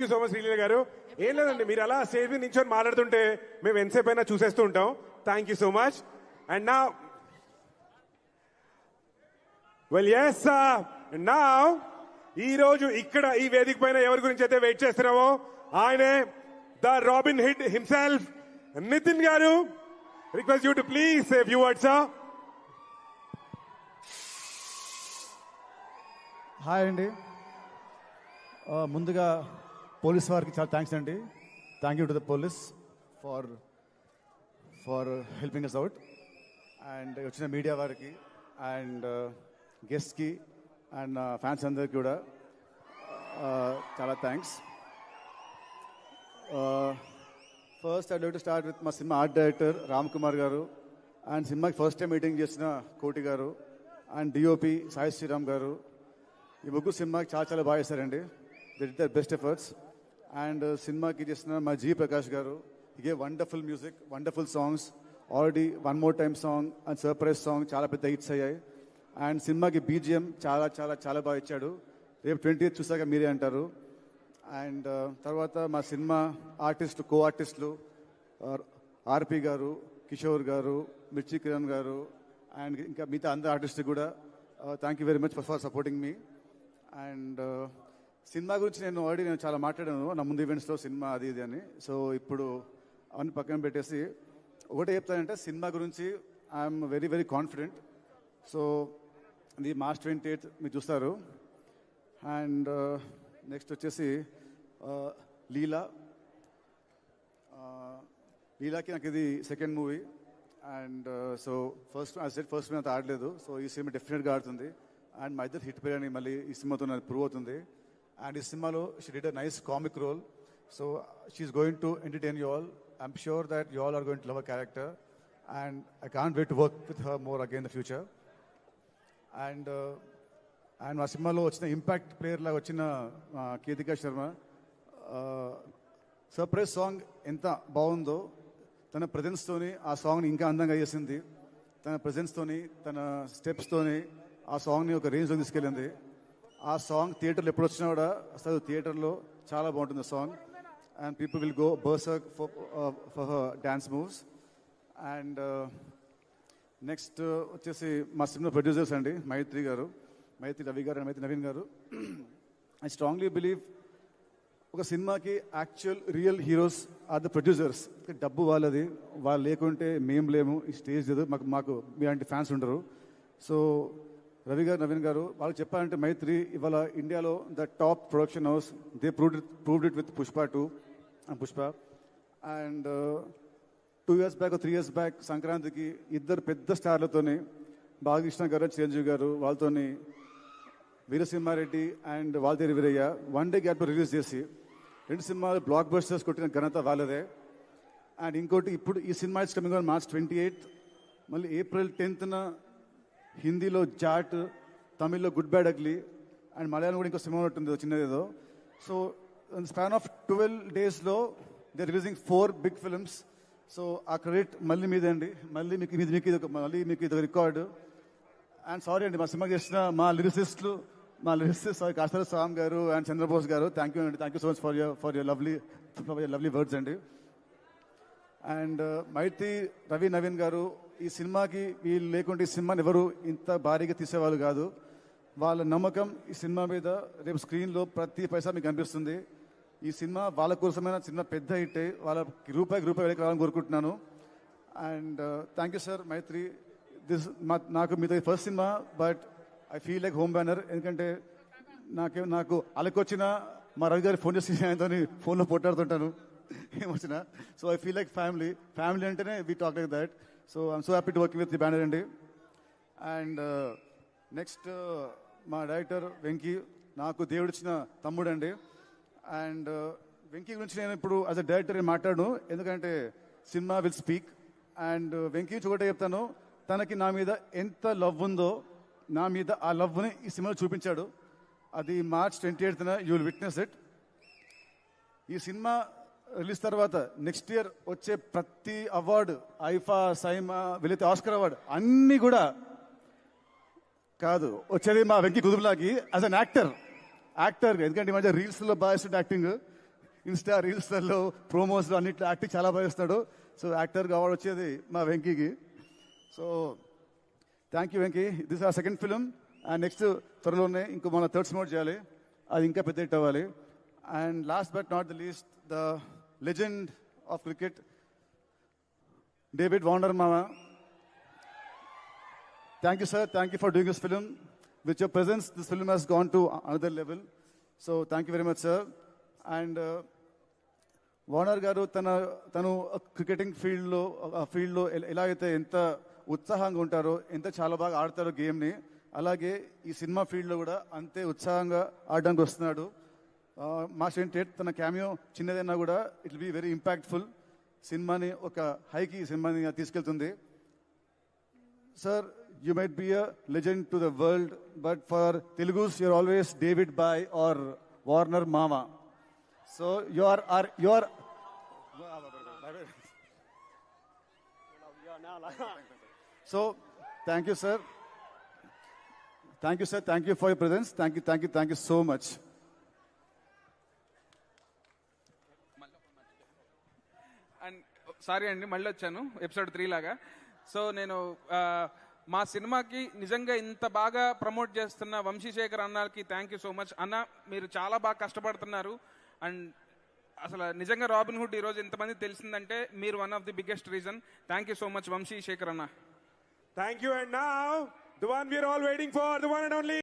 So much Sreeleela గారు. ఏం లేదండి, మీరు అలా స్టేజ్ మీద నించొని మాట్లాడుతుంటే మేము ఎంతసేపు అయినా చూసేస్తూ ఉంటాం. Thank you so much. And నా వెల్ ఎస్ నా ఈ రోజు ఇక్కడ ఈ వేదిక పైన ఎవరి గురించి అయితే వెయిట్ చేస్తున్నామో ఆయనే the Robin Hood himself Nitin గారు. Request you to please say few words sir. Hi అండి. ముందుగా పోలీస్ వారికి చాలా థ్యాంక్స్ అండి. Thank you to the police for helping us out. And వచ్చిన మీడియా వారికి అండ్ గెస్ట్కి అండ్ ఫ్యాన్స్ అందరికి కూడా చాలా thanks. First I like to start with మా cinema art director Ram Kumar గారు అండ్ సినిమాకి ఫస్ట్ టైం మీటింగ్ చేసిన కోటి గారు అండ్ డిఓపి సాయి శ్రీరామ్ గారు. ఈ ముగ్గురు సినిమాకి చాలా చాలా బాగా చేశారండి. They did there best efforts. And సినిమాకి చేసిన మా జీ ప్రకాష్ గారు, ఈ gave wonderful music, wonderful songs. Already one more time song and surprise song చాలా పెద్ద హిట్స్ అయ్యాయి. అండ్ సినిమాకి బీజిఎం చాలా చాలా చాలా బాగా ఇచ్చాడు. రేపు 20th చూసాక మీరే అంటారు. అండ్ తర్వాత మా సినిమా ఆర్టిస్టులు, కో ఆర్టిస్టులు ఆర్పి గారు, కిషోర్ గారు, మిర్చి కిరణ్ గారు అండ్ ఇంకా మిగతా అందరు ఆర్టిస్టు కూడా thank you very much for supporting me. And cinema గురించి నేను చాలా మాట్లాడాను నా ముందు ఈవెంట్స్లో, సినిమా అది ఇది అని. సో ఇప్పుడు అవన్నీ పక్కన పెట్టేసి ఒకటే చెప్తానంటే, సినిమా గురించి I'm very very confident. So ఇది March 28 మీరు చూస్తారు. అండ్ నెక్స్ట్ వచ్చేసి లీలాకి నాకు ఇది second movie. And so first మీద అంత ఆడలేదు. సో ఈ సినిమా డెఫినెట్గా ఆడుతుంది. అండ్ మా ఇద్దరు హిట్ పేరు అని మళ్ళీ ఈ సినిమాతో నాకు ప్రూవ్ అవుతుంది. అండ్ ఈ సినిమాలో she did a nice comic role. So she's going to entertain you all. I'm sure that you all are going to love a character. And I can't wait to work with her more again in the future. And మా సినిమాలో వచ్చిన impact player లాగా వచ్చిన కీతికా Sharma surprise song ఎంత బాగుందో, తన ప్రజెన్స్తోని ఆ సాంగ్ని ఇంకా అందంగా చేసింది. తన ప్రజెన్స్తోని, తన స్టెప్స్తోని ఆ సాంగ్ని ఒక రేంజ్లో తీసుకెళ్ళింది. ఆ సాంగ్ థియేటర్లో ఎప్పుడు వచ్చినా కూడా అసలు థియేటర్లో చాలా బాగుంటుంది song. And people will go berserk for her dance moves. And next వచ్చేసి మా సినిమా ప్రొడ్యూసర్స్ అండి, మైత్రి గారు, మైత్రి రవి గారు అండ్ మైత్రి నవీన్ గారు. ఐ స్ట్రాంగ్లీ బిలీవ్ ఒక సినిమాకి actual real heroes are the producers. డబ్బు వాళ్ళది, వాళ్ళు లేకుంటే మేము లేము, ఈ స్టేజ్ లేదు, మాకు మీలాంటి ఫ్యాన్స్ ఉండరు. సో రవి గారు, నవీన్ గారు, వాళ్ళకి చెప్పాలంటే మైత్రి ఇవాళ ఇండియాలో the top production house. They proved it with Pushpa 2 and Pushpa. And 2 years back 3 years back సంక్రాంతికి ఇద్దరు పెద్ద స్టార్లతోని, బాలకృష్ణ గారు, చిరంజీవి గారు, వాళ్ళతోని Veera Simha Reddy and Waltair Veerayya one day gap release చేసి 2 సినిమాలు బ్లాక్ బస్టర్స్ కొట్టిన ఘనత వాళ్ళదే. అండ్ ఇంకోటి ఇప్పుడు ఈ cinema is coming on March 28. మళ్ళీ April 10th హిందీలో జాట్, తమిళ్లో good bad ugly and Malayalam కూడా ఇంకో సినిమా ఉంటుంది చిన్నదేదో. సో స్పాన్ ఆఫ్ 12 daysలో they are releasing 4 big films. So ఆ క్రెడిట్ మళ్ళీ మీదే అండి. మళ్ళీ మీకు ఇది రికార్డు. అండ్ సారీ అండి, మా సినిమా చేసిన మా లిరిసిస్ట్ కాస్తార స్వామి గారు అండ్ చంద్రబోస్ గారు, థ్యాంక్ యూ అండి. Thank you so much for your lovely words అండి. అండ్ మైత్రి రవి నవీన్ గారు, ఈ సినిమాకి వీళ్ళు లేకుంటే ఈ సినిమాని ఎవరు ఇంత భారీగా తీసేవాళ్ళు కాదు. వాళ్ళ నమ్మకం ఈ సినిమా మీద రేపు స్క్రీన్లో ప్రతి పైసా మీకు కనిపిస్తుంది. ఈ సినిమా వాళ్ళ కోసమైన సినిమా పెద్ద హిట్, వాళ్ళకి రూపాయికి వెనక్కి రావాలని కోరుకుంటున్నాను. అండ్ థ్యాంక్ యూ సార్ మైత్రి. నాకు మీతో first cinema, but I feel like home banner. ఎందుకంటే నాకు అలకొచ్చిన మా రవి గారి ఫోన్ చేసి ఆయనతో ఫోన్లో పోట్లాడుతుంటాను ఏమొచ్చినా. So I feel like family అంటేనే we talk like that. So I'm so happy to working with the banner అండి. అండ్ నెక్స్ట్ మా డైరెక్టర్ వెంకీ, నాకు దేవుడిచ్చిన తమ్ముడు అండి. అండ్ వెంకీ గురించి నేను ఇప్పుడు యాజ్ అ డైరెక్టర్ మాట్లాడను, ఎందుకంటే cinema will speak. And Venky గురించి ఒకటే చెప్తాను, తనకి నా మీద ఎంత లవ్ ఉందో, నా మీద ఆ లవ్ని ఈ సినిమాలో చూపించాడు. అది March 28th you will witness it. ఈ సినిమా రిలీజ్ తర్వాత నెక్స్ట్ ఇయర్ వచ్చే ప్రతి అవార్డు, ఐఫా, సైమా, వీళ్ళైతే ఆస్కర్ అవార్డు అన్నీ కూడా కాదు, వచ్చేది మా వెంకీ కుదుపులాకి యాజ్ అన్ యాక్టర్. ఎందుకంటే ఈ మధ్య రీల్స్లో బాగా యాక్టింగ్. ఇన్స్టా రీల్స్లో ప్రోమోస్లో అన్నిట్లో యాక్టింగ్ చాలా బాగా చేస్తాడు. సో యాక్టర్ కావాడు వచ్చేది మా వెంకీకి. So thank you Venky. This are second film and next త్వరలోనే ఇంకో మన థర్డ్ సినిమా చేయాలి, అది ఇంకా పెద్ద హిట్ అవ్వాలి. And last but not the least the legend of cricket David Warner మామ. Thank you, sir. Thank you for doing this film. With your presence, this film has gone to another level. So, thank you very much, sir. And Warner గారు తను cricketing ఫీల్డ్లో ఎలా అయితే ఎంత ఉత్సాహంగా ఉంటారో, ఎంత చాలా బాగా ఆడతారో గేమ్ని, అలాగే ఈ సినిమా ఫీల్డ్లో కూడా అంతే ఉత్సాహంగా ఆడడానికి వస్తున్నాడు. మాస్టర్ ఏంటంటే తన క్యామియో చిన్నదైనా కూడా it will be very impactful. సినిమాని ఒక హైకి సినిమాని తీసుకెళ్తుంది. Sir, you might be a legend to the world, but for Telugus, you're always David Bhai or Warner Mama. So you're So thank you, sir. Thank you, sir. Thank you for your presence. Thank you so much. And sorry అండి, మళ్ళీ వచ్చాను episode 3 లాగా. So నేను మా సినిమాకి నిజంగా ఇంత బాగా ప్రమోట్ చేస్తున్న వంశీశేఖర్ అన్నకి థ్యాంక్ యూ సో మచ్. అన్న, మీరు చాలా బాగా కష్టపడుతున్నారు. అండ్ అసలు నిజంగా రాబిన్ హుడ్ ఈరోజు ఇంతమంది తెలిసిందంటే మీరు one of the biggest reason. Thank you so much Vamsi Sekhar అన్న. Thank you. And now, the one we are all waiting for, the one and only